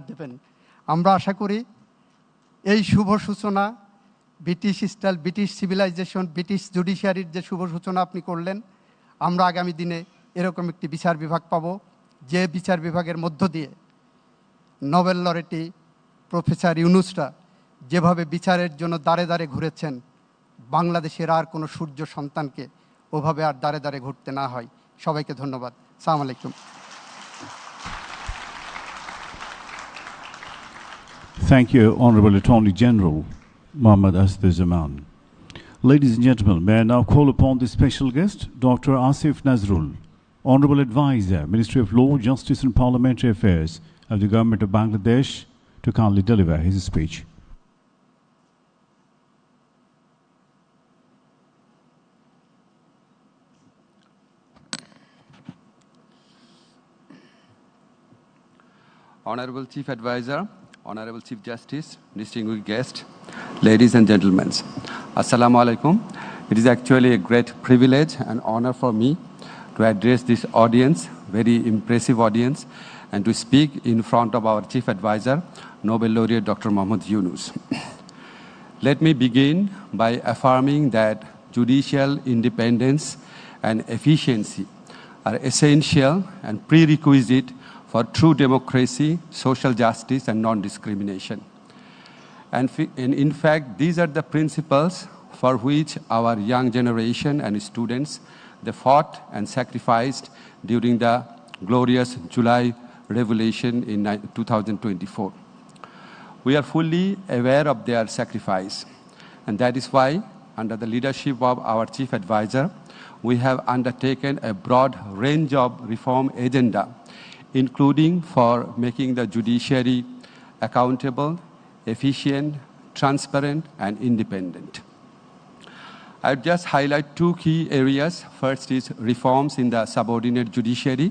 দেবেন। আমরা আশা করি এই শুভ সূচনা British style, British civilization, British জুডিশিয়ারির যে শুভ সূচনা আপনি করলেন, আমরা আগামী দিনে এরকম একটি বিচার বিভাগ পাব, যে বিচার বিভাগের মধ্য দিয়ে নোবেল লরেটি প্রফেসর ইউনুসরা যেভাবে বিচারের জন্য দাঁড়ে দাঁড়ে ঘুরেছেন, বাংলাদেশের আর কোনো সূর্য সন্তানকে ওভাবে আর দাঁড়ে দাঁড়ে ঘুরতে না হয়। সবাইকে ধন্যবাদ। আসসালামু আলাইকুম। Thank you, Honorable Attorney General Mohammad Asad-Zaman. Ladies and gentlemen, may I now call upon the special guest, Dr. Asif Nazrul, Honorable Advisor, Ministry of Law, Justice and Parliamentary Affairs of the Government of Bangladesh, to kindly deliver his speech. Honorable Chief Advisor, Honorable Chief Justice, distinguished guests, ladies and gentlemen, Assalamu alaikum. It is actually a great privilege and honor for me to address this audience, very impressive audience, and to speak in front of our Chief Advisor, Nobel Laureate Dr. Mohammad Yunus. Let me begin by affirming that judicial independence and efficiency are essential and prerequisite for true democracy, social justice, and non-discrimination. And in fact, these are the principles for which our young generation and students, they fought and sacrificed during the glorious July Revolution in 2024. We are fully aware of their sacrifice, and that is why, under the leadership of our Chief Advisor, we have undertaken a broad range of reform agenda, including for making the judiciary accountable, efficient, transparent, and independent. I would just highlight two key areas. First is reforms in the subordinate judiciary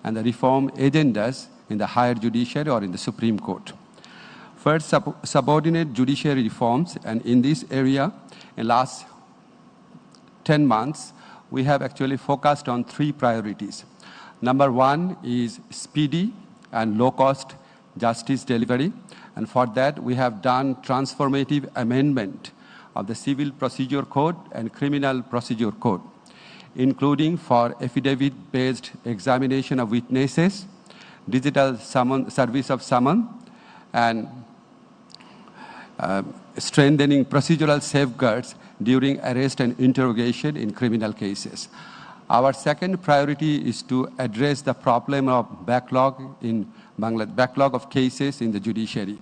and the reform agendas in the higher judiciary or in the Supreme Court. First, subordinate judiciary reforms, and in this area, in last 10 months, we have actually focused on three priorities. Number one is speedy and low-cost justice delivery, and for that we have done transformative amendment of the Civil Procedure Code and Criminal Procedure Code, including for affidavit-based examination of witnesses, digital service of summon, and strengthening procedural safeguards during arrest and interrogation in criminal cases. Our second priority is to address the problem of backlog of cases in the judiciary.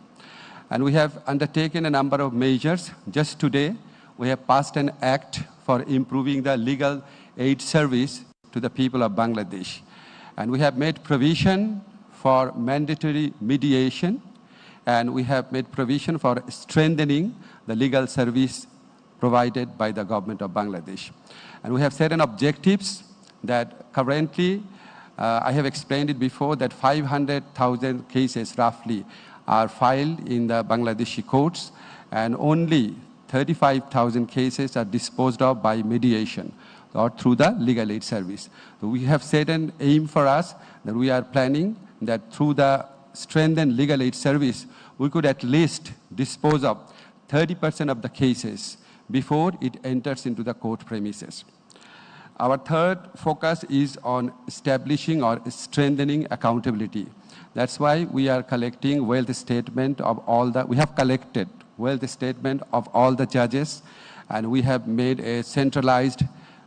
And we have undertaken a number of measures. Just today, we have passed an act for improving the legal aid service to the people of Bangladesh. And we have made provision for mandatory mediation, and we have made provision for strengthening the legal service provided by the government of Bangladesh. And we have certain objectives that currently, I have explained it before, that 500,000 cases roughly are filed in the Bangladeshi courts, and only 35,000 cases are disposed of by mediation or through the legal aid service. So we have set an aim for us that we are planning that through the strengthened legal aid service, we could at least dispose of 30% of the cases before it enters into the court premises. Our third focus is on establishing or strengthening accountability. That's why we are collecting wealth statement of all the, we have collected wealth statement of all the judges, and we have made a centralized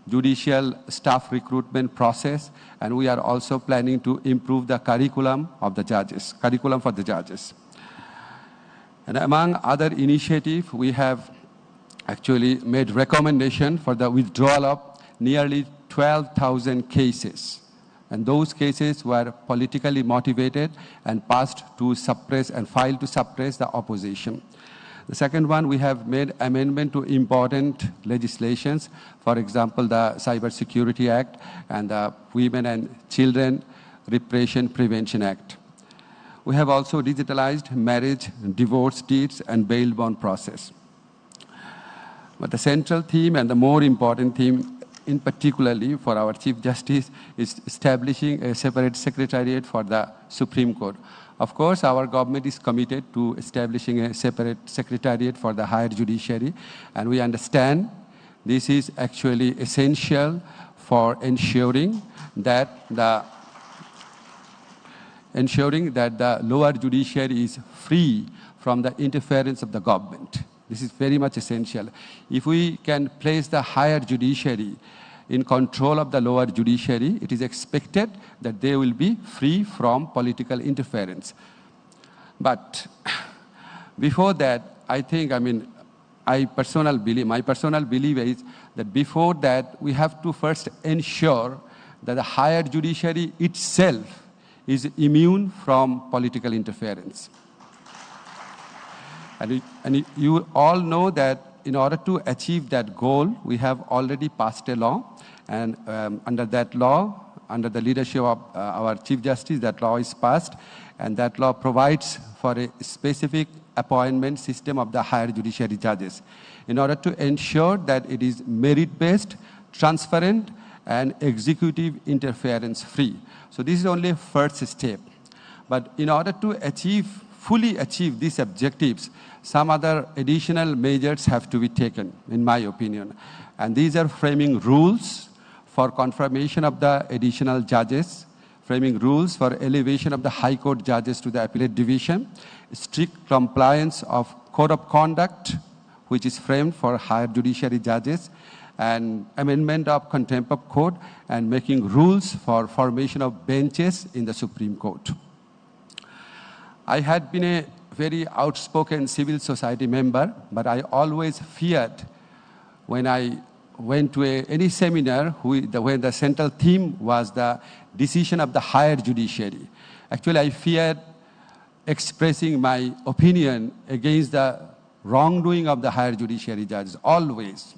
judicial staff recruitment process, and we are also planning to improve the curriculum for the judges. And among other initiatives, we have actually made recommendation for the withdrawal of nearly 12,000 cases. And those cases were politically motivated and passed to suppress and filed to suppress the opposition. The second one, we have made amendment to important legislations, for example, the Cybersecurity Act and the Women and Children Repression Prevention Act. We have also digitalized marriage, divorce deeds, and bail bond process. But the central theme and the more important theme in particularly for our Chief Justice is establishing a separate secretariat for the Supreme Court. Of course, our government is committed to establishing a separate secretariat for the higher judiciary, and we understand this is actually essential for ensuring that the lower judiciary is free from the interference of the government. This is very much essential. If we can place the higher judiciary in control of the lower judiciary, it is expected that they will be free from political interference. But before that, my personal belief is that before that, we have to first ensure that the higher judiciary itself is immune from political interference. And you all know that in order to achieve that goal, we have already passed a law, and under that law, under the leadership of our Chief Justice, that law is passed, and that law provides for a specific appointment system of the higher judiciary judges in order to ensure that it is merit-based, transparent, and executive interference-free. So this is only a first step. But in order to fully achieve these objectives, some other additional measures have to be taken, in my opinion. And these are framing rules for confirmation of the additional judges, framing rules for elevation of the High Court judges to the Appellate Division, strict compliance of Code of Conduct, which is framed for higher judiciary judges, and amendment of Contempt of Court, and making rules for formation of benches in the Supreme Court. I had been a very outspoken civil society member, but I always feared when I went to any seminar when the central theme was the decision of the higher judiciary. Actually, I feared expressing my opinion against the wrongdoing of the higher judiciary judges, always.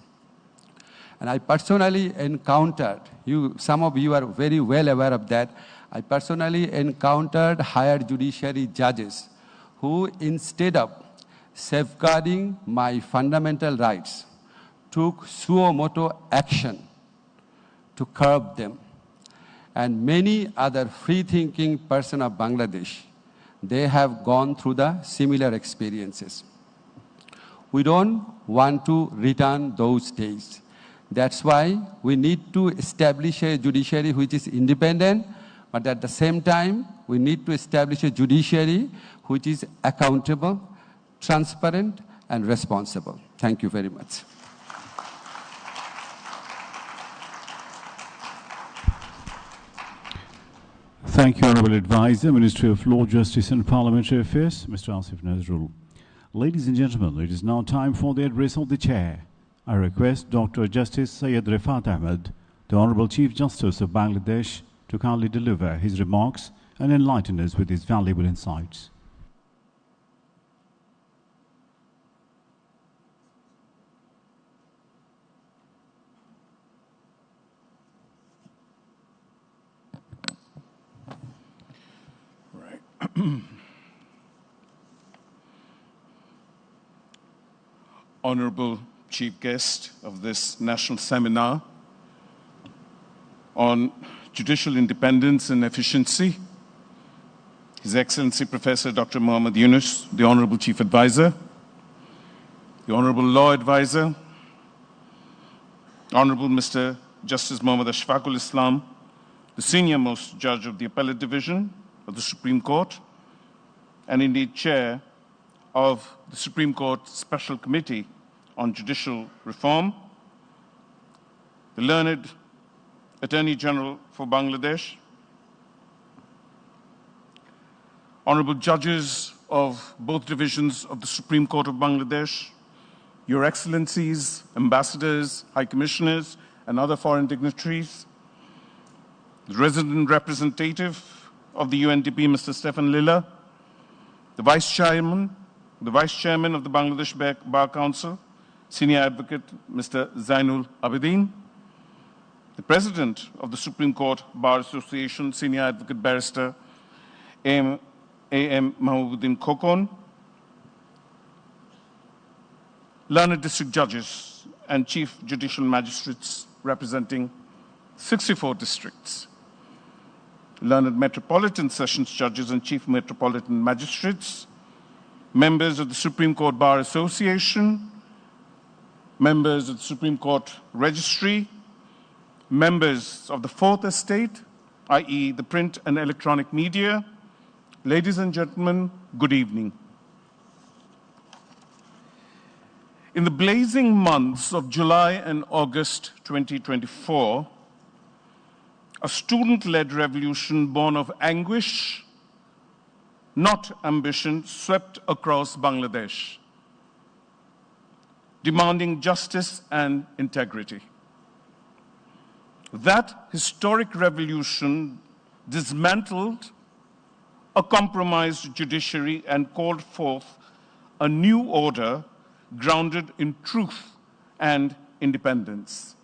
And I personally encountered, some of you are very well aware of that, I personally encountered higher judiciary judges who, instead of safeguarding my fundamental rights, took suo moto action to curb them. And many other free-thinking persons of Bangladesh, they have gone through the similar experiences. We don't want to return those days. That's why we need to establish a judiciary which is independent, but at the same time, we need to establish a judiciary which is accountable, transparent, and responsible. Thank you very much. Thank you, Honourable Advisor, Ministry of Law, Justice and Parliamentary Affairs, Mr. Asif Nazrul. Ladies and gentlemen, it is now time for the address of the Chair. I request Dr. Justice Syed Rifat Ahmed, the Honourable Chief Justice of Bangladesh, to kindly deliver his remarks and enlighten us with his valuable insights. Honorable Chief Guest of this national seminar on judicial independence and efficiency, His Excellency Professor Dr. Muhammad Yunus, the Honorable Chief Advisor, the Honorable Law Advisor, Honorable Mr. Justice Muhammad Ashfaqul Islam, the Senior Most Judge of the Appellate Division of the Supreme Court, and indeed Chair of the Supreme Court Special Committee on Judicial Reform, the learned Attorney General for Bangladesh, honorable judges of both divisions of the Supreme Court of Bangladesh, Your Excellencies, ambassadors, high commissioners, and other foreign dignitaries, the resident representative of the UNDP, Mr. Stefan Lilla, the Vice Chairman of the Bangladesh Bar Council, Senior Advocate Mr. Zainul Abidin, the President of the Supreme Court Bar Association, Senior Advocate Barrister A.M. Mahmoudin Khokon, learned district judges and chief judicial magistrates representing 64 districts, learned Metropolitan Sessions judges and Chief Metropolitan Magistrates, members of the Supreme Court Bar Association, members of the Supreme Court Registry, members of the Fourth Estate, i.e. the print and electronic media. Ladies and gentlemen, good evening. In the blazing months of July and August 2024, a student-led revolution born of anguish, not ambition, swept across Bangladesh, demanding justice and integrity. That historic revolution dismantled a compromised judiciary and called forth a new order grounded in truth and independence.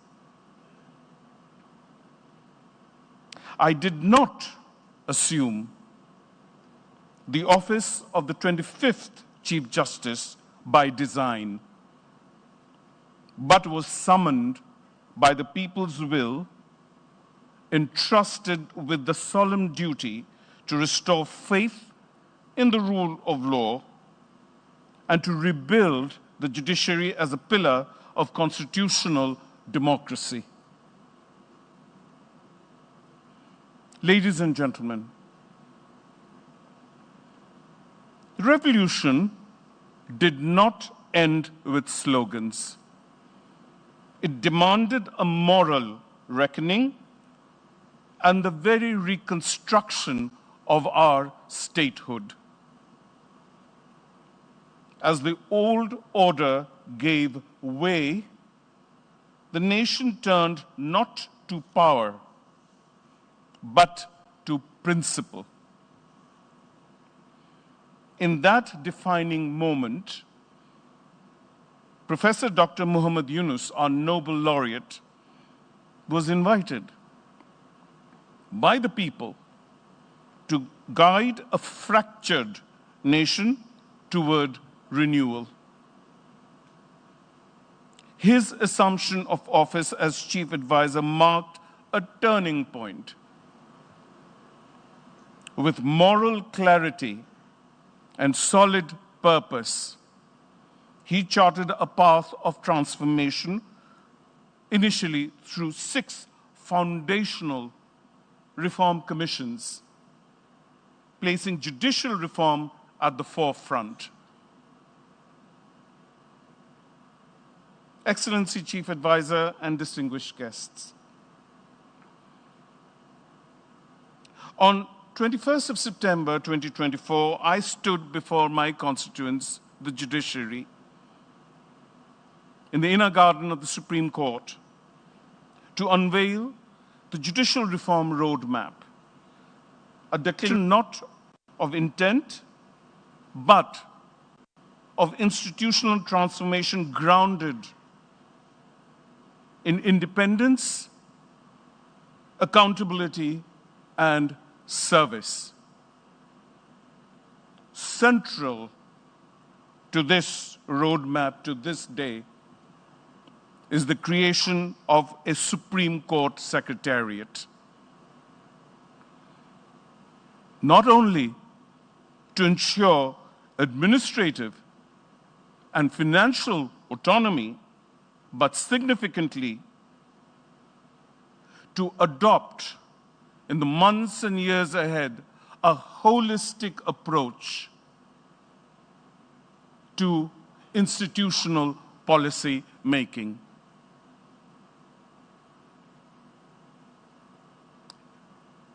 I did not assume the office of the 25th Chief Justice by design, but was summoned by the people's will, entrusted with the solemn duty to restore faith in the rule of law and to rebuild the judiciary as a pillar of constitutional democracy. Ladies and gentlemen, the revolution did not end with slogans. It demanded a moral reckoning and the very reconstruction of our statehood. As the old order gave way, the nation turned not to power, but to principle. In that defining moment, Professor Dr. Muhammad Yunus, our Nobel laureate, was invited by the people to guide a fractured nation toward renewal. His assumption of office as chief advisor marked a turning point. With moral clarity and solid purpose, he charted a path of transformation, initially through 6 foundational reform commissions, placing judicial reform at the forefront. Excellency Chief Advisor and distinguished guests, on 21st of September 2024, I stood before my constituents, the judiciary, in the inner garden of the Supreme Court to unveil the judicial reform roadmap, a declaration not of intent, but of institutional transformation grounded in independence, accountability, and service. Central to this roadmap, to this day, is the creation of a Supreme Court Secretariat. Not only to ensure administrative and financial autonomy, but significantly to adopt in the months and years ahead a holistic approach to institutional policy making.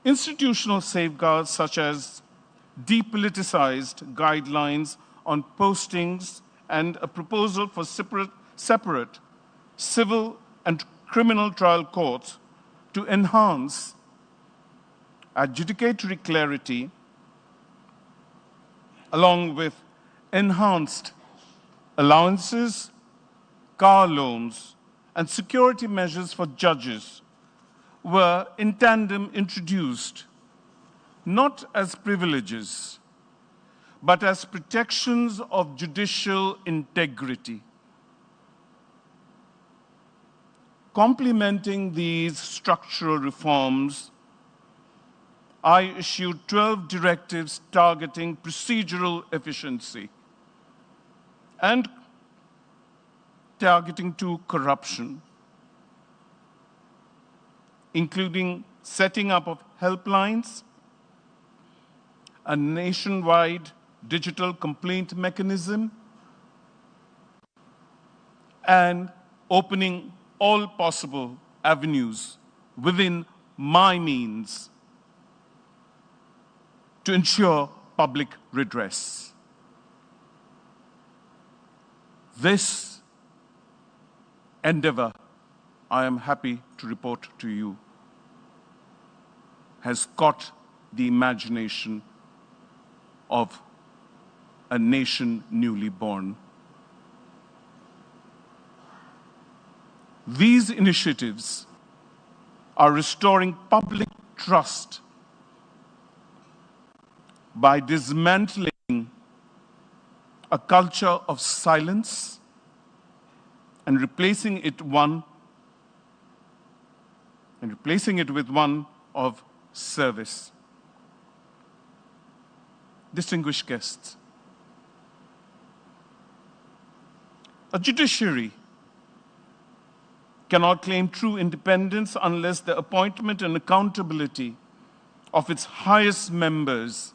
Institutional safeguards such as depoliticized guidelines on postings and a proposal for separate civil and criminal trial courts to enhance adjudicatory clarity, along with enhanced allowances, car loans, and security measures for judges were in tandem introduced, not as privileges, but as protections of judicial integrity. Complementing these structural reforms I issued 12 directives targeting procedural efficiency and targeting to corruption, including setting up of helplines, a nationwide digital complaint mechanism, and opening all possible avenues within my means to ensure public redress. This endeavor, I am happy to report to you, has caught the imagination of a nation newly born. These initiatives are restoring public trust by dismantling a culture of silence and replacing it with one of service. Distinguished guests, a judiciary cannot claim true independence unless the appointment and accountability of its highest members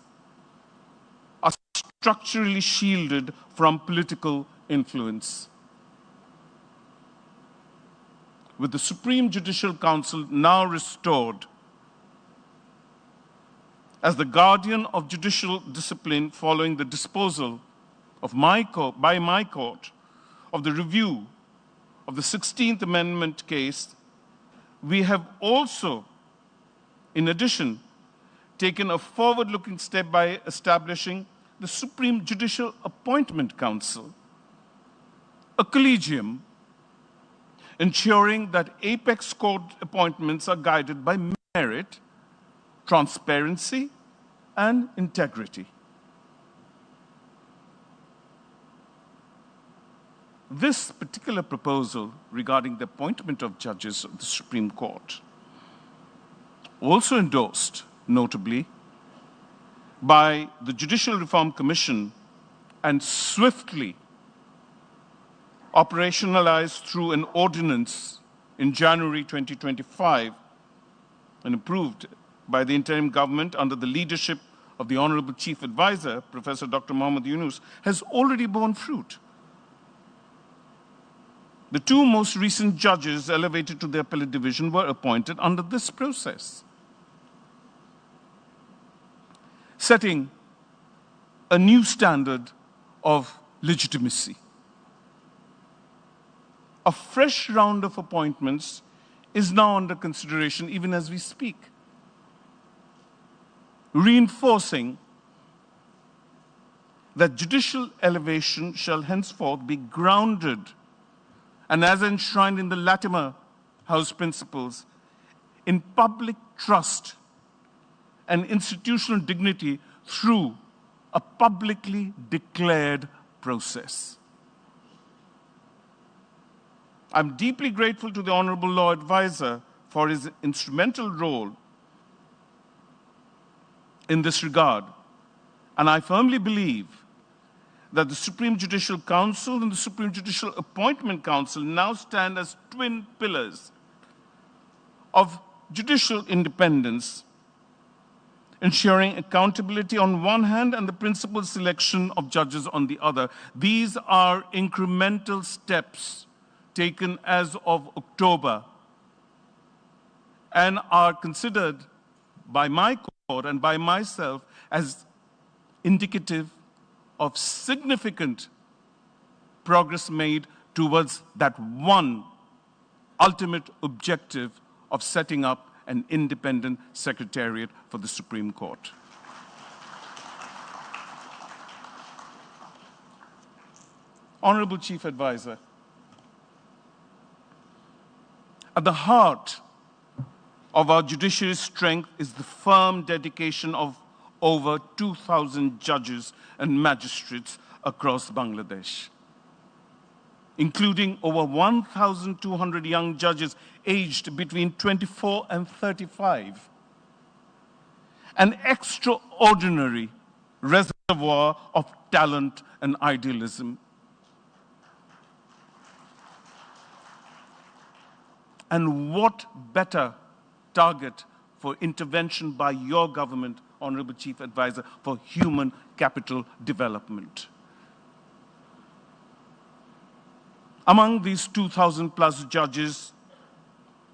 are structurally shielded from political influence. With the Supreme Judicial Council now restored as the guardian of judicial discipline following the disposal of by my court of the review of the 16th Amendment case, we have also, in addition, taken a forward-looking step by establishing the Supreme Judicial Appointment Council, a collegium ensuring that apex court appointments are guided by merit, transparency, and integrity. This particular proposal regarding the appointment of judges of the Supreme Court, also endorsed, notably, by the Judicial Reform Commission and swiftly operationalized through an ordinance in January 2025 and approved by the interim government under the leadership of the Honorable Chief Advisor, Professor Dr. Mohammad Yunus, has already borne fruit. The two most recent judges elevated to the appellate division were appointed under this process, setting a new standard of legitimacy. A fresh round of appointments is now under consideration even as we speak, reinforcing that judicial elevation shall henceforth be grounded and as enshrined in the Latimer House principles, in public trust and institutional dignity through a publicly declared process. I'm deeply grateful to the Honorable Law Advisor for his instrumental role in this regard, and I firmly believe that the Supreme Judicial Council and the Supreme Judicial Appointment Council now stand as twin pillars of judicial independence, ensuring accountability on one hand and the principled selection of judges on the other. These are incremental steps taken as of October and are considered by my court and by myself as indicative of significant progress made towards that one ultimate objective of setting up an independent secretariat for the Supreme Court. Honorable Chief Advisor, at the heart of our judiciary's strength is the firm dedication of over 2,000 judges and magistrates across Bangladesh, including over 1,200 young judges aged between 24 and 35, an extraordinary reservoir of talent and idealism. And what better target for intervention by your government, Honorable Chief Advisor, for human capital development? Among these 2,000 plus judges,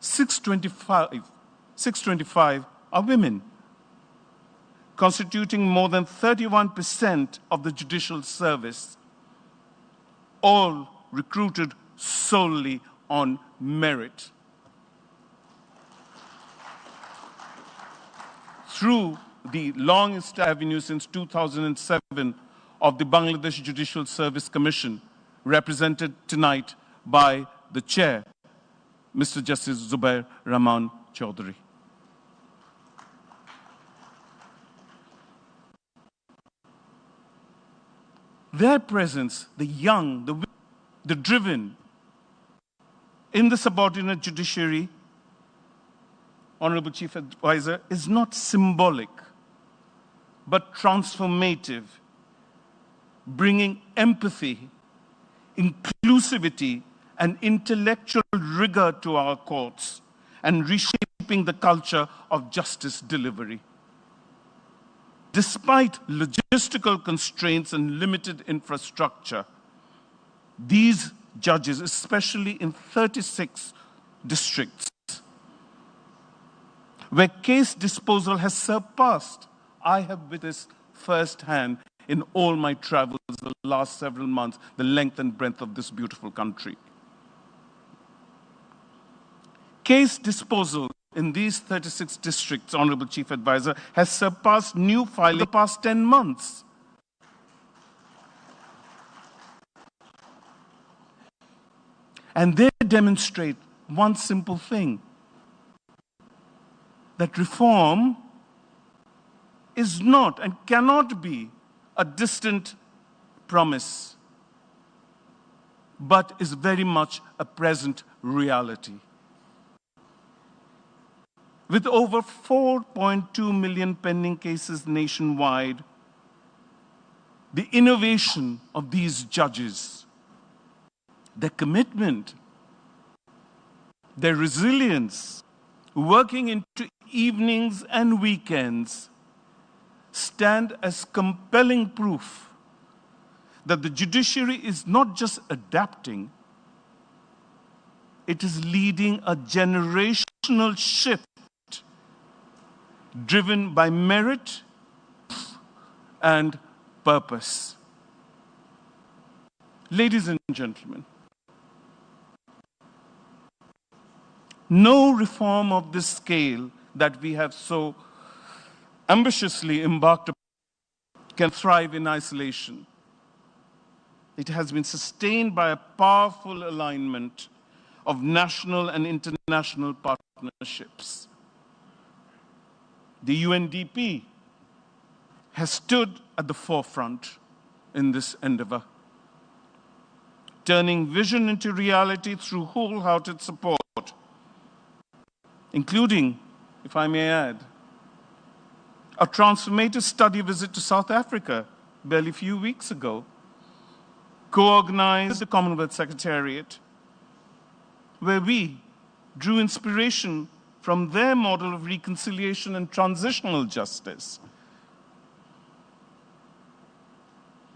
625 are women, constituting more than 31% of the judicial service, all recruited solely on merit. Through the longest avenue since 2007 of the Bangladesh Judicial Service Commission, represented tonight by the chair, Mr. Justice Zubair Rahman Chaudhary. Their presence, the young, the driven, in the subordinate judiciary, Honorable Chief Advisor, is not symbolic, but transformative, bringing empathy, inclusivity, and intellectual rigor to our courts, and reshaping the culture of justice delivery. Despite logistical constraints and limited infrastructure, these judges, especially in 36 districts, where case disposal has surpassed, I have witnessed firsthand in all my travels the last several months, the length and breadth of this beautiful country. Case disposal in these 36 districts, Honorable Chief Advisor, has surpassed new filing in the past 10 months. And they demonstrate one simple thing, that reform is not and cannot be a distant promise, but is very much a present reality. With over 4.2 million pending cases nationwide, the innovation of these judges, their commitment, their resilience, working into evenings and weekends, stand as compelling proof that the judiciary is not just adapting, it is leading a generational shift driven by merit and purpose. Ladies and gentlemen, no reform of this scale that we have so ambitiously embarked upon can thrive in isolation. It has been sustained by a powerful alignment of national and international partnerships. The UNDP has stood at the forefront in this endeavor, turning vision into reality through wholehearted support, including, if I may add, a transformative study visit to South Africa barely a few weeks ago, co-organized the Commonwealth Secretariat, where we drew inspiration from their model of reconciliation and transitional justice.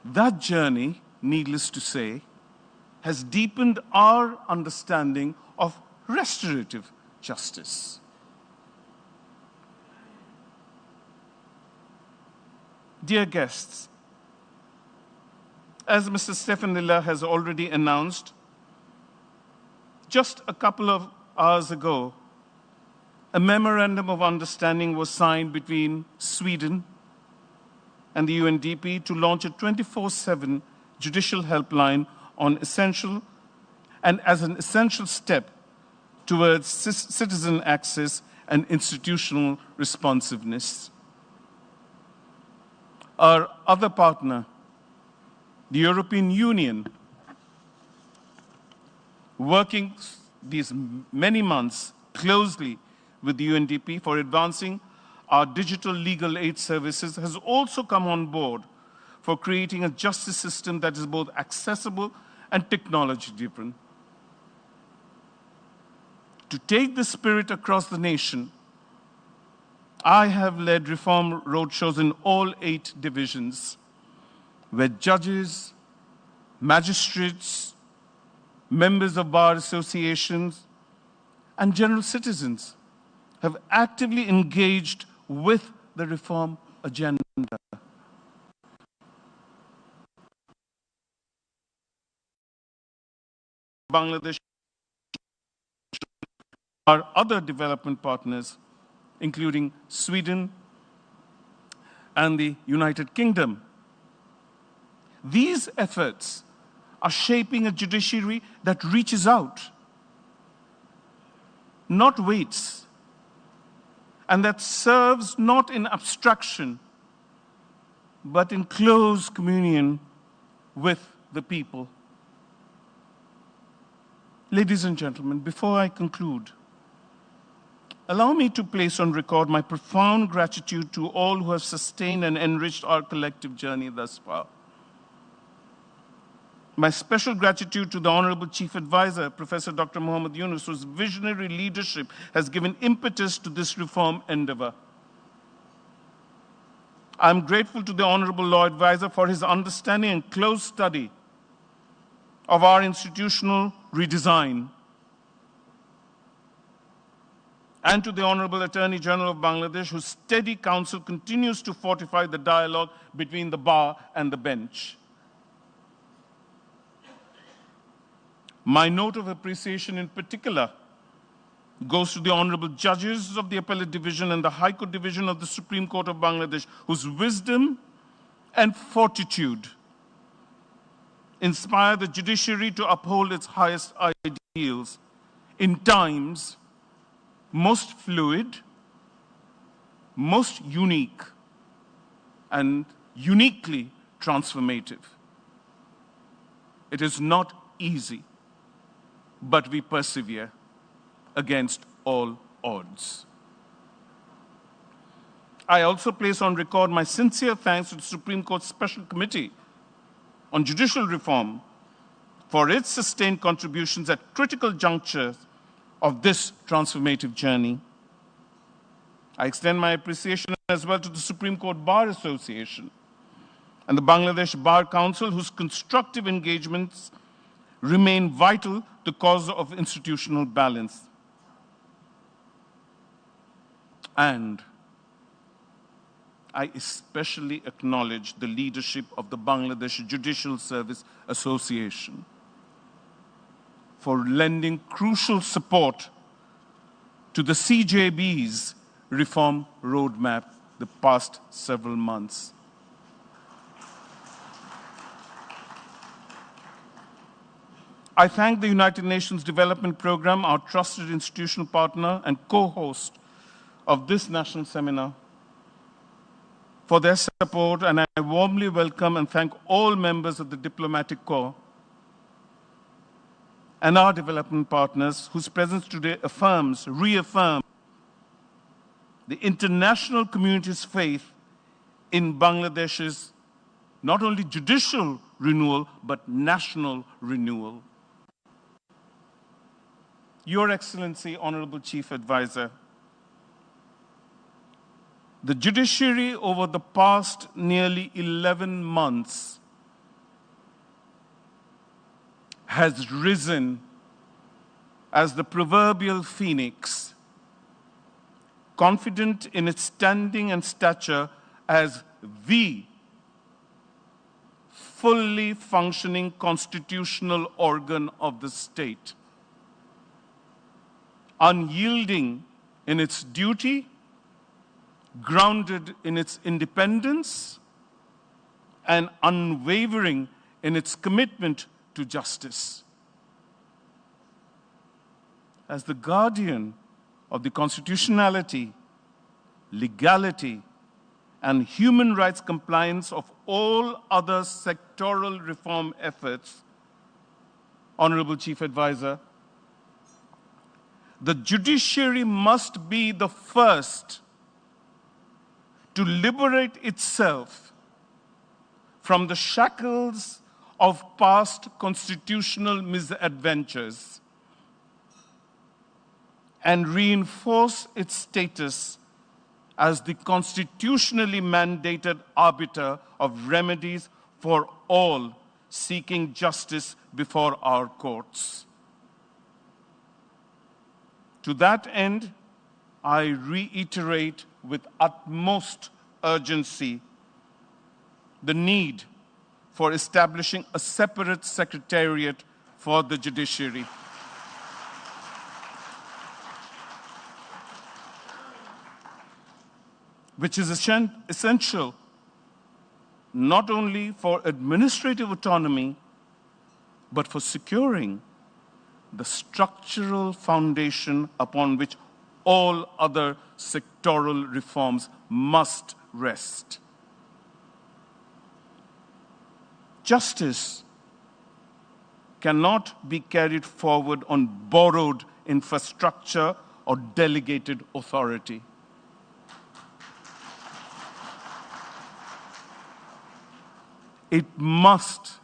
That journey, needless to say, has deepened our understanding of restorative justice. Dear guests, as Mr. Stefan Lilla has already announced, just a couple of hours ago, a memorandum of understanding was signed between Sweden and the UNDP to launch a 24/7 judicial helpline on essential and as an essential step towards citizen access and institutional responsiveness. Our other partner, the European Union, working these many months closely with the UNDP for advancing our digital legal aid services, has also come on board for creating a justice system that is both accessible and technology-driven. To take the spirit across the nation, I have led reform roadshows in all 8 divisions, where judges, magistrates, members of bar associations, and general citizens have actively engaged with the reform agenda. Bangladesh, our other development partners, including Sweden and the United Kingdom. These efforts are shaping a judiciary that reaches out, not waits, and that serves not in abstraction, but in close communion with the people. Ladies and gentlemen, before I conclude, allow me to place on record my profound gratitude to all who have sustained and enriched our collective journey thus far. My special gratitude to the Honorable Chief Advisor, Professor Dr. Muhammad Yunus, whose visionary leadership has given impetus to this reform endeavor. I'm grateful to the Honorable Law Advisor for his understanding and close study of our institutional redesign, and to the Honorable Attorney General of Bangladesh, whose steady counsel continues to fortify the dialogue between the bar and the bench. My note of appreciation in particular goes to the Honorable Judges of the Appellate Division and the High Court Division of the Supreme Court of Bangladesh, whose wisdom and fortitude inspire the judiciary to uphold its highest ideals in times most fluid, most unique, and uniquely transformative. It is not easy, but we persevere against all odds. I also place on record my sincere thanks to the Supreme Court Special Committee on Judicial Reform for its sustained contributions at critical junctures of this transformative journey. I extend my appreciation as well to the Supreme Court Bar Association and the Bangladesh Bar Council, whose constructive engagements remain vital to the cause of institutional balance. And I especially acknowledge the leadership of the Bangladesh Judicial Service Association for lending crucial support to the CJB's reform roadmap the past several months. I thank the United Nations Development Programme, our trusted institutional partner and co-host of this national seminar, for their support, and I warmly welcome and thank all members of the Diplomatic Corps and our development partners whose presence today reaffirms the international community's faith in Bangladesh's not only judicial renewal, but national renewal. Your Excellency, Honorable Chief Advisor, the judiciary over the past nearly 11 months has risen as the proverbial phoenix, confident in its standing and stature as the fully functioning constitutional organ of the state, unyielding in its duty, grounded in its independence, and unwavering in its commitment to justice. As the guardian of the constitutionality, legality, and human rights compliance of all other sectoral reform efforts, Honorable Chief Advisor, the judiciary must be the first to liberate itself from the shackles of past constitutional misadventures and reinforce its status as the constitutionally mandated arbiter of remedies for all seeking justice before our courts. To that end, I reiterate with utmost urgency the need for establishing a separate secretariat for the judiciary. Which is essential not only for administrative autonomy, but for securing the structural foundation upon which all other sectoral reforms must rest. Justice cannot be carried forward on borrowed infrastructure or delegated authority. It must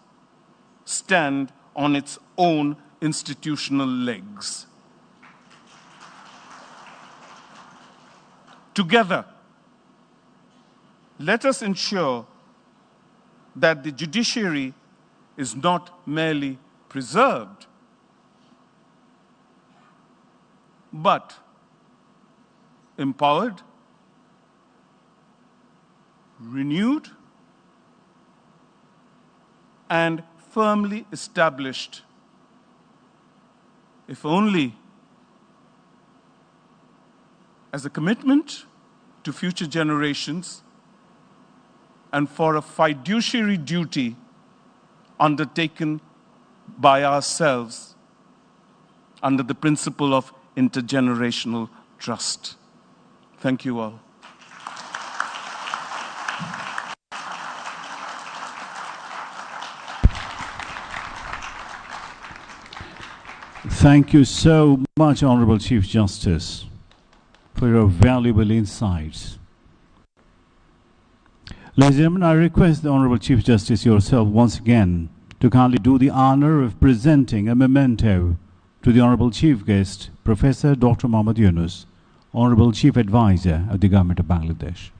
stand on its own institutional legs. Together, let us ensure that the judiciary is not merely preserved, but empowered, renewed, and firmly established, if only as a commitment to future generations and for a fiduciary duty undertaken by ourselves under the principle of intergenerational trust. Thank you all. Thank you so much, Honorable Chief Justice, for your valuable insights. Ladies and gentlemen, I request the Honorable Chief Justice yourself once again to kindly do the honor of presenting a memento to the Honorable Chief Guest, Professor Dr. Muhammad Yunus, Honorable Chief Advisor of the Government of Bangladesh.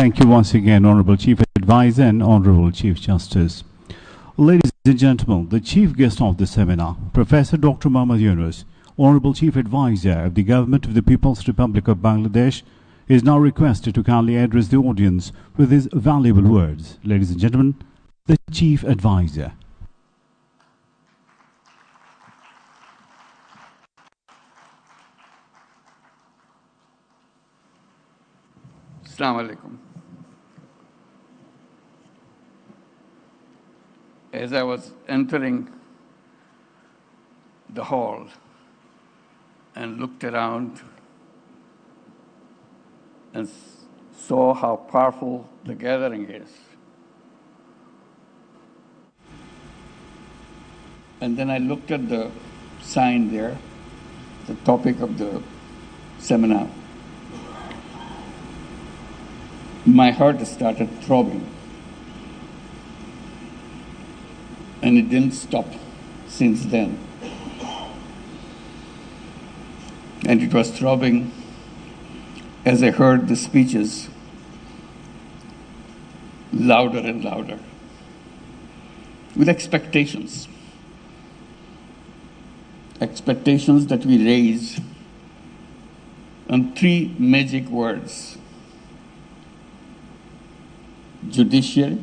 Thank you once again, Honorable Chief Advisor and Honorable Chief Justice. Ladies and gentlemen, the chief guest of the seminar, Professor Dr. Muhammad Yunus, Honorable Chief Advisor of the Government of the People's Republic of Bangladesh, is now requested to kindly address the audience with his valuable words. Ladies and gentlemen, the Chief Advisor. Assalamu alaikum. As I was entering the hall and looked around and saw how powerful the gathering is, and then I looked at the sign there, the topic of the seminar, my heart started throbbing. And it didn't stop since then. And it was throbbing as I heard the speeches louder and louder, with expectations. Expectations that we raise on three magic words: judiciary,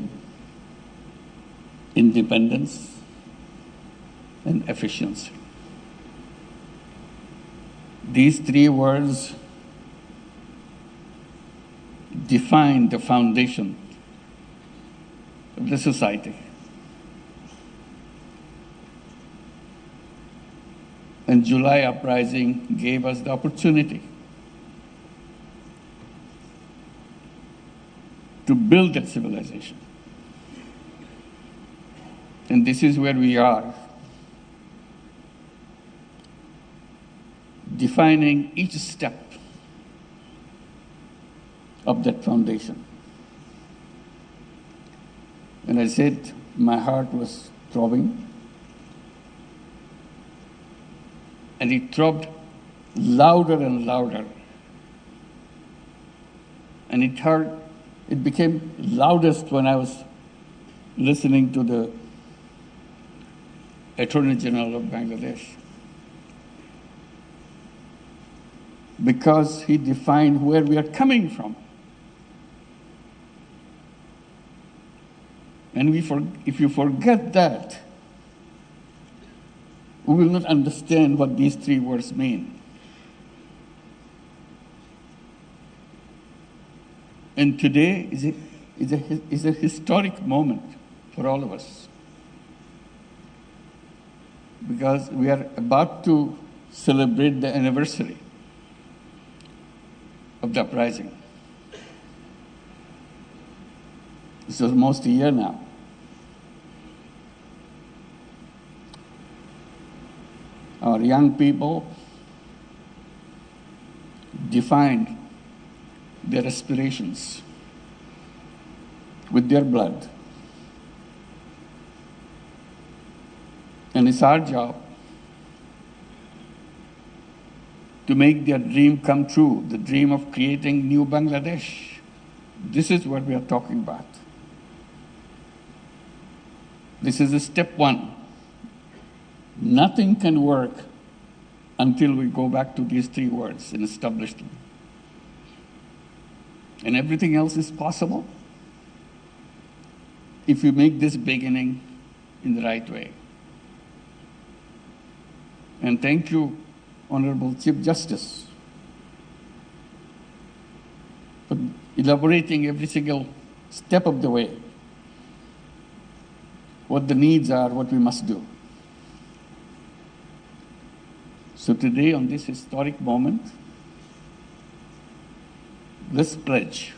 independence, and efficiency. These three words define the foundation of the society. And July uprising gave us the opportunity to build that civilization. And this is where we are, defining each step of that foundation. And I said my heart was throbbing, and it throbbed louder and louder. And it became loudest when I was listening to the Attorney General of Bangladesh, because he defined where we are coming from. And if you forget that, we will not understand what these three words mean. And today is a historic moment for all of us, because we are about to celebrate the anniversary of the uprising. It's almost a year now. Our young people defined their aspirations with their blood. And it's our job to make their dream come true, the dream of creating new Bangladesh. This is what we are talking about. This is a step one. Nothing can work until we go back to these three words and establish them. And everything else is possible if you make this beginning in the right way. And thank you, Honorable Chief Justice, for elaborating every single step of the way, what the needs are, what we must do. So today, on this historic moment, let's pledge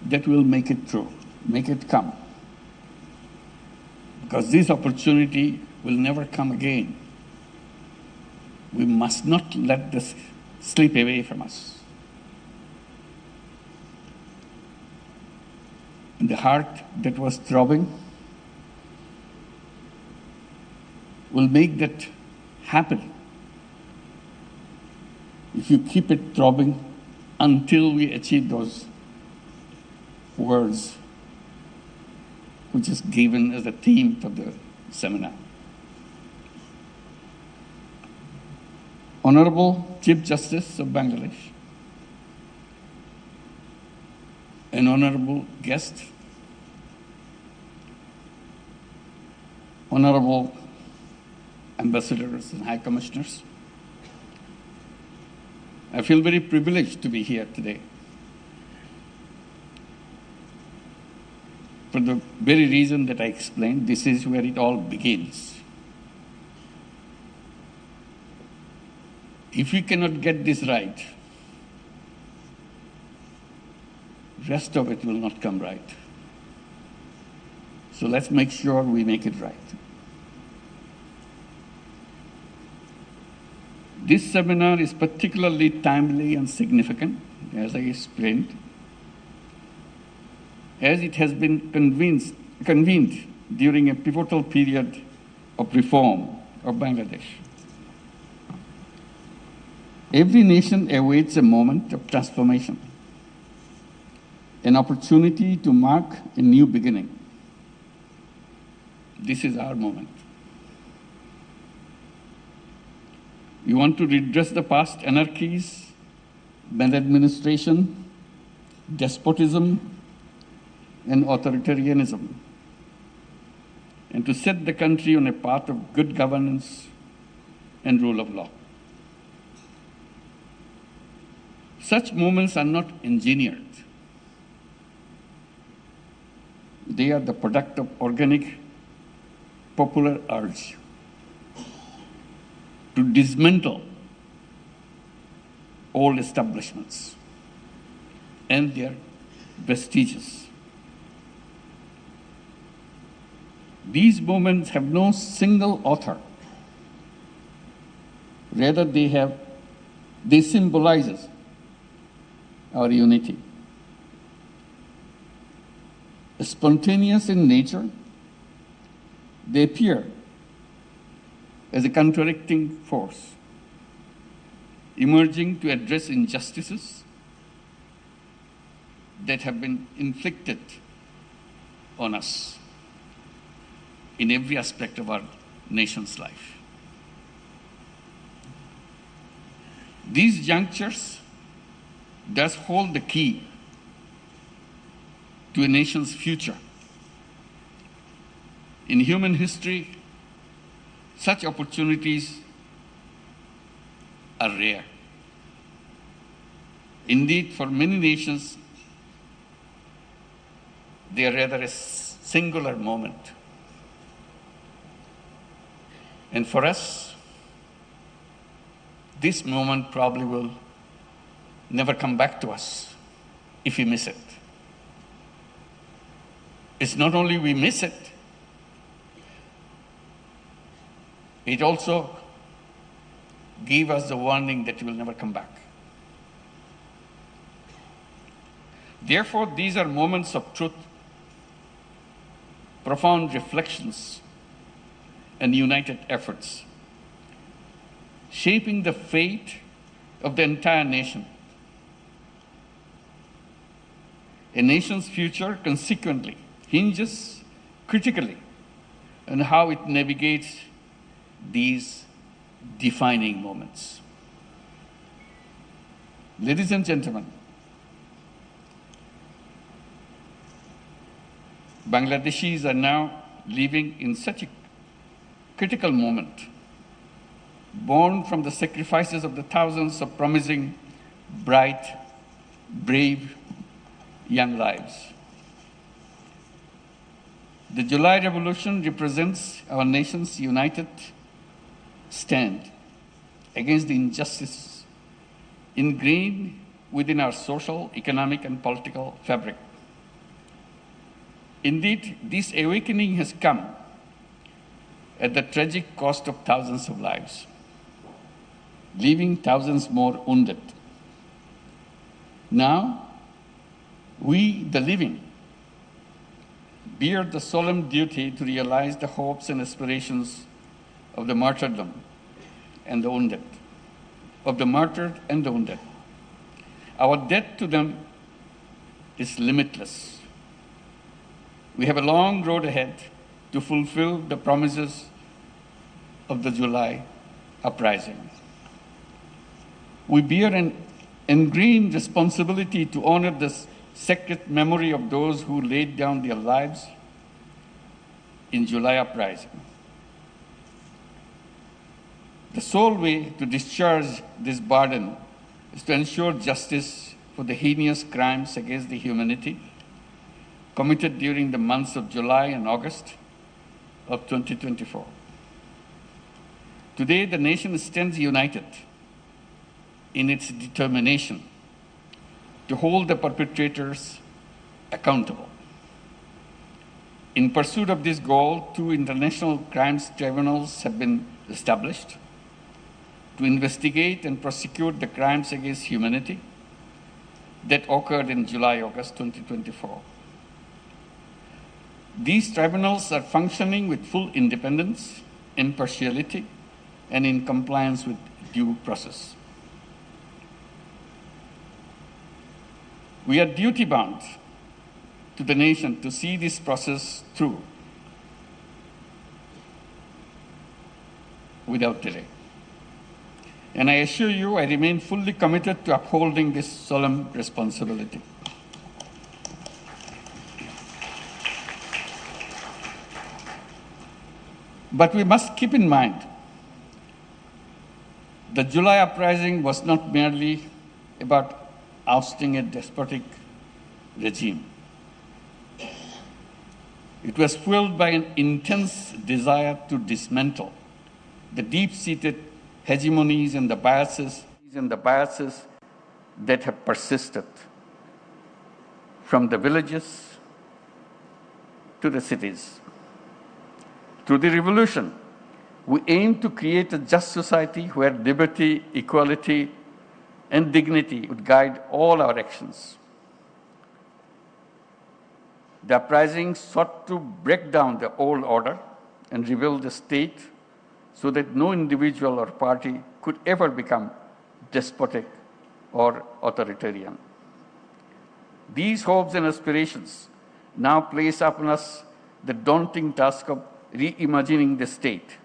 that we'll make it true, make it come. Because this opportunity will never come again. We must not let this slip away from us. And the heart that was throbbing will make that happen if you keep it throbbing until we achieve those words, which is given as a theme for the seminar. Honorable Chief Justice of Bangladesh, an honorable guest, honorable ambassadors and high commissioners, I feel very privileged to be here today for the very reason that I explained. This is where it all begins. If we cannot get this right, rest of it will not come right. So let's make sure we make it right. This seminar is particularly timely and significant, as I explained, as it has been convened during a pivotal period of reform of Bangladesh. Every nation awaits a moment of transformation. an opportunity to mark a new beginning. This is our moment. We want to redress the past anarchies, maladministration, despotism, and authoritarianism, and to set the country on a path of good governance and rule of law. Such moments are not engineered. They are the product of organic popular urge to dismantle old establishments and their vestiges. These movements have no single author. Rather, they symbolize our unity. Spontaneous in nature, they appear as a counteracting force, emerging to address injustices that have been inflicted on us in every aspect of our nation's life. These junctures does hold the key to a nation's future. In human history, such opportunities are rare. Indeed, for many nations, they are rather a singular moment. And for us, this moment probably will never come back to us if we miss it. It's not only we miss it, it also gives us the warning that it will never come back. Therefore, these are moments of truth, profound reflections, and united efforts, shaping the fate of the entire nation. A nation's future, consequently, hinges critically on how it navigates these defining moments. Ladies and gentlemen, Bangladeshis are now living in such a critical moment, born from the sacrifices of the thousands of promising, bright, brave young lives. The July Revolution represents our nation's united stand against the injustices ingrained within our social, economic, and political fabric. Indeed, this awakening has come at the tragic cost of thousands of lives, leaving thousands more wounded. Now, we, the living, bear the solemn duty to realize the hopes and aspirations of the martyrdom and the wounded, of the martyred and the wounded. Our debt to them is limitless. We have a long road ahead to fulfill the promises of the July uprising. We bear an ingrained responsibility to honor the sacred memory of those who laid down their lives in July uprising. The sole way to discharge this burden is to ensure justice for the heinous crimes against the humanity committed during the months of July and August of 2024. Today, the nation stands united in its determination to hold the perpetrators accountable. In pursuit of this goal, 2 international crimes tribunals have been established to investigate and prosecute the crimes against humanity that occurred in July-August 2024. These tribunals are functioning with full independence, impartiality, and in compliance with due process. We are duty-bound to the nation to see this process through without delay. And I assure you, I remain fully committed to upholding this solemn responsibility. But we must keep in mind, the July uprising was not merely about ousting a despotic regime. It was fueled by an intense desire to dismantle the deep-seated hegemonies and the biases that have persisted from the villages to the cities. Through the revolution, we aim to create a just society where liberty, equality, and dignity would guide all our actions. The uprising sought to break down the old order and rebuild the state so that no individual or party could ever become despotic or authoritarian. These hopes and aspirations now place upon us the daunting task of reimagining the state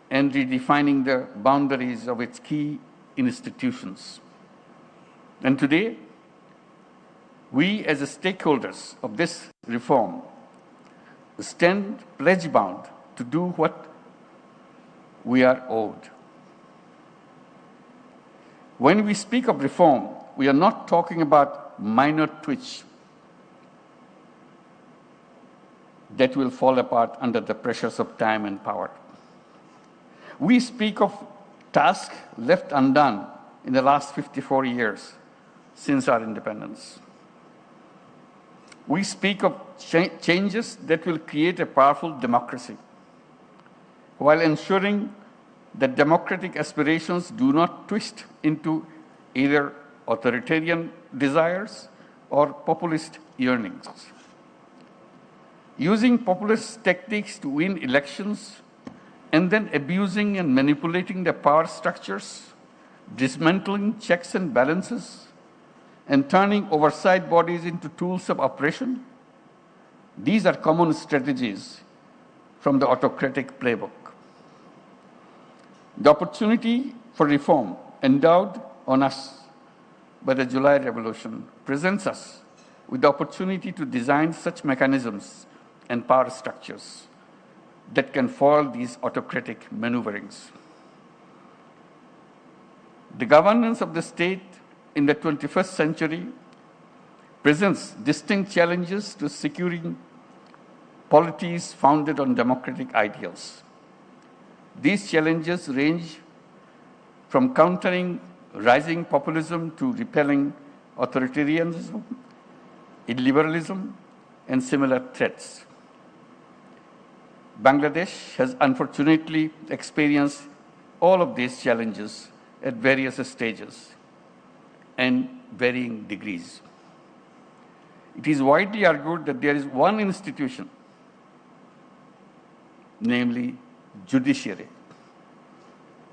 and redefining the boundaries of its key institutions. And today, we as stakeholders of this reform stand pledge-bound to do what we are owed. When we speak of reform, we are not talking about minor tweaks that will fall apart under the pressures of time and power. We speak of tasks left undone in the last 54 years since our independence. We speak of changes that will create a powerful democracy while ensuring that democratic aspirations do not twist into either authoritarian desires or populist yearnings. Using populist tactics to win elections and then abusing and manipulating the power structures, dismantling checks and balances, and turning oversight bodies into tools of oppression, these are common strategies from the autocratic playbook. The opportunity for reform endowed on us by the July Revolution presents us with the opportunity to design such mechanisms and power structures that can foil these autocratic maneuverings. The governance of the state in the 21st century presents distinct challenges to securing polities founded on democratic ideals. These challenges range from countering rising populism to repelling authoritarianism, illiberalism, and similar threats. Bangladesh has unfortunately experienced all of these challenges at various stages and varying degrees. It is widely argued that there is one institution, namely judiciary,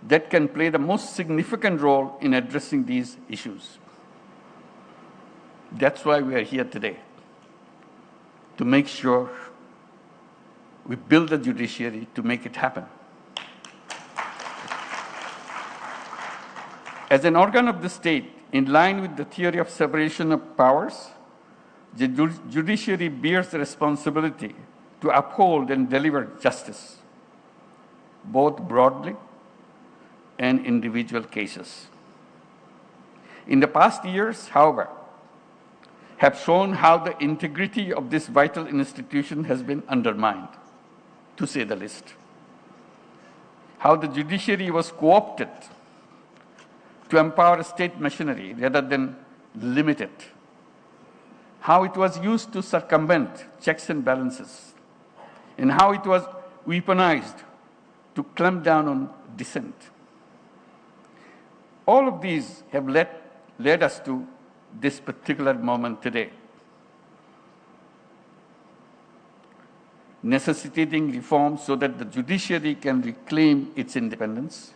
that can play the most significant role in addressing these issues. That's why we are here today, to make sure we build the judiciary to make it happen. As an organ of the state, in line with the theory of separation of powers, the judiciary bears the responsibility to uphold and deliver justice, both broadly and individual cases. In the past years, however, have shown how the integrity of this vital institution has been undermined, to say the least. How the judiciary was co-opted to empower state machinery rather than limit it. How it was used to circumvent checks and balances, and how it was weaponized to clamp down on dissent. All of these have led us to this particular moment today, necessitating reform so that the judiciary can reclaim its independence,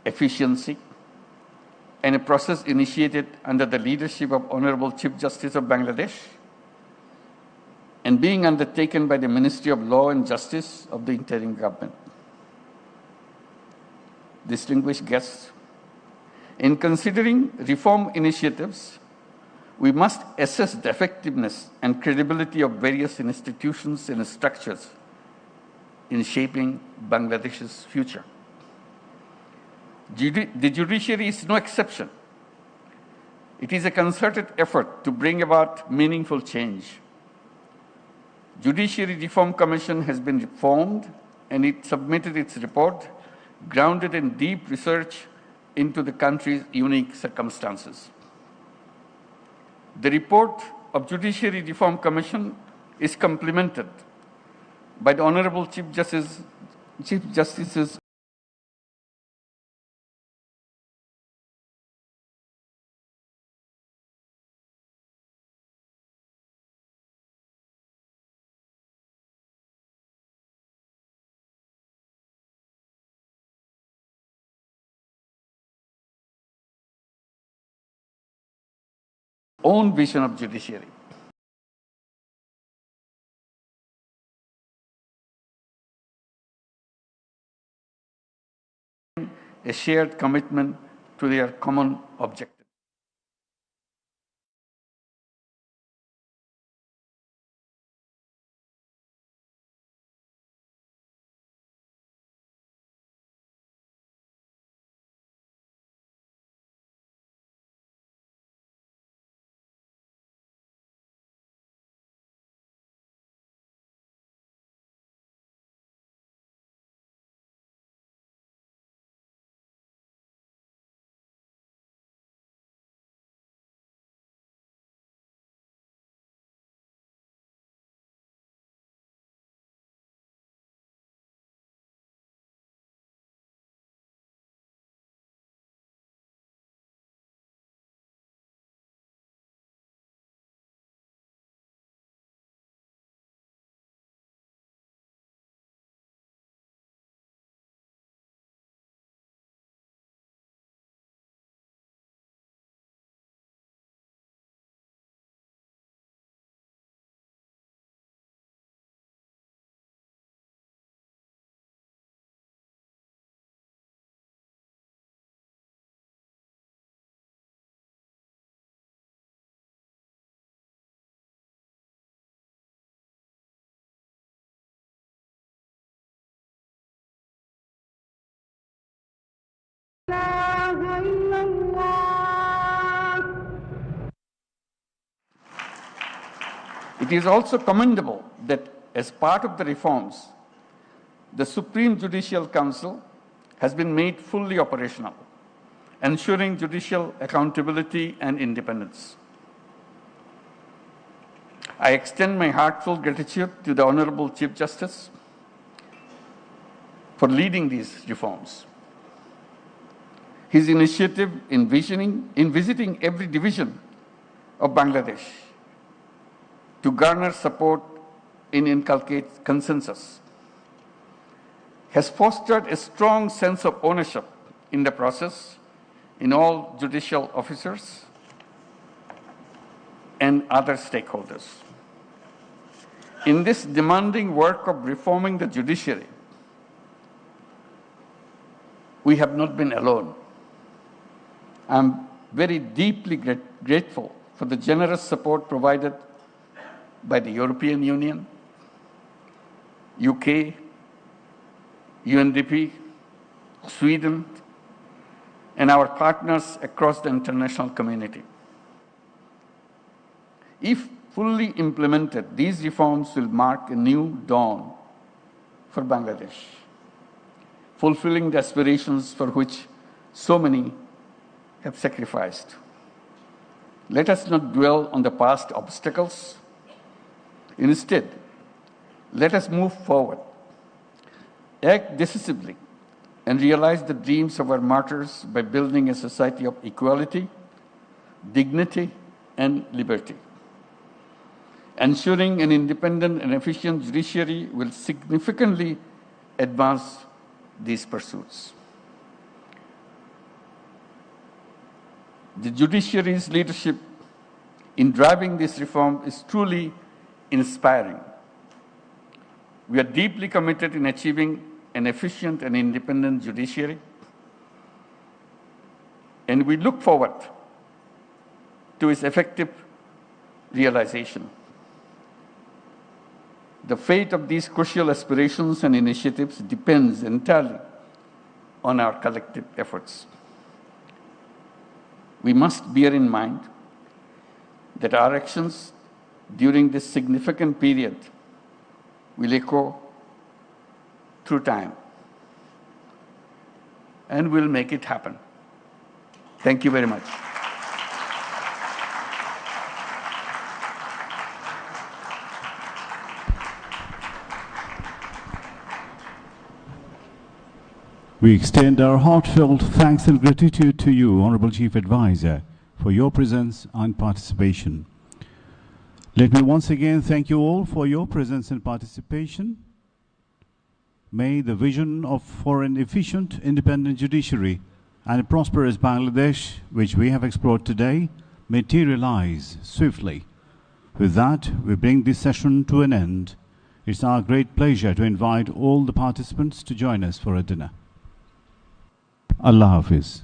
efficiency, and a process initiated under the leadership of Honorable Chief Justice of Bangladesh and being undertaken by the Ministry of Law and Justice of the interim government. Distinguished guests, in considering reform initiatives, we must assess the effectiveness and credibility of various institutions and structures in shaping Bangladesh's future. The judiciary is no exception. It is a concerted effort to bring about meaningful change. Judiciary Reform Commission has been formed and it submitted its report grounded in deep research into the country's unique circumstances. The report of Judiciary Reform Commission is complemented by the Honorable Chief Justice's own vision of judiciary. A shared commitment to their common objective. It is also commendable that as part of the reforms, the Supreme Judicial Council has been made fully operational, ensuring judicial accountability and independence. I extend my heartfelt gratitude to the Honorable Chief Justice for leading these reforms. His initiative in visiting every division of Bangladesh to garner support and inculcate consensus has fostered a strong sense of ownership in the process in all judicial officers and other stakeholders. In this demanding work of reforming the judiciary, we have not been alone. I'm very deeply grateful for the generous support provided by the European Union, UK, UNDP, Sweden, and our partners across the international community. If fully implemented, these reforms will mark a new dawn for Bangladesh, fulfilling the aspirations for which so many have sacrificed. Let us not dwell on the past obstacles. Instead, let us move forward, act decisively, and realize the dreams of our martyrs by building a society of equality, dignity, and liberty. Ensuring an independent and efficient judiciary will significantly advance these pursuits. The judiciary's leadership in driving this reform is truly inspiring. We are deeply committed in achieving an efficient and independent judiciary, and we look forward to its effective realization. The fate of these crucial aspirations and initiatives depends entirely on our collective efforts. We must bear in mind that our actions during this significant period will echo through time, and we'll make it happen. Thank you very much. We extend our heartfelt thanks and gratitude to you, Honorable Chief Advisor, for your presence and participation. Let me once again thank you all for your presence and participation. May the vision for an efficient, independent judiciary and a prosperous Bangladesh, which we have explored today, materialize swiftly. With that, we bring this session to an end. It's our great pleasure to invite all the participants to join us for a dinner. Allah Hafiz.